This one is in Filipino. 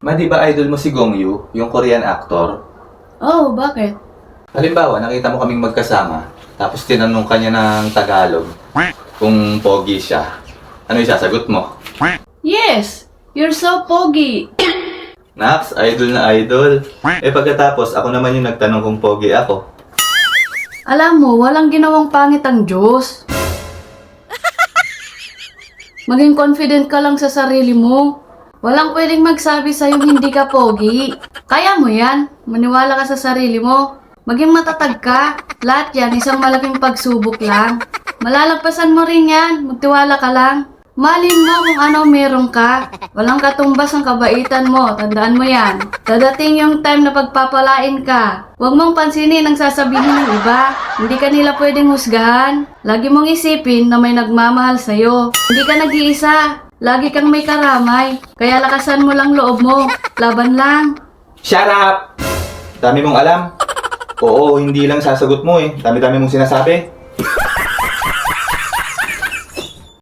Ma, di ba idol mo si Gong Yoo, yung Korean actor? Oh, bakit? Halimbawa, nakita mo kaming magkasama, tapos tinanong kanya ng Tagalog kung pogi siya. Ano yung sasagot mo? Yes! You're so pogi! Nax, idol na idol. Pagkatapos, ako naman yung nagtanong kung pogi ako. Alam mo, walang ginawang pangit ang Diyos. Maging confident ka lang sa sarili mo. Walang pwedeng magsabi sa'yo hindi ka pogi. Kaya mo yan. Maniwala ka sa sarili mo. Maging matatag ka. Lahat yan, isang malaking pagsubok lang. Malalagpasan mo rin yan. Magtiwala ka lang. Malin mo kung ano meron ka. Walang katumbas ang kabaitan mo. Tandaan mo yan. Dadating yung time na pagpapalain ka. Huwag mong pansinin ang sasabihin ng iba. Hindi ka nila pwedeng husgahan. Lagi mong isipin na may nagmamahal sa'yo. Hindi ka nag-iisa. Lagi kang may karamay. Kaya lakasan mo lang loob mo. Laban lang. Shut up! Dami mong alam. Oo, hindi lang sasagot mo eh. Dami-dami mong sinasabi.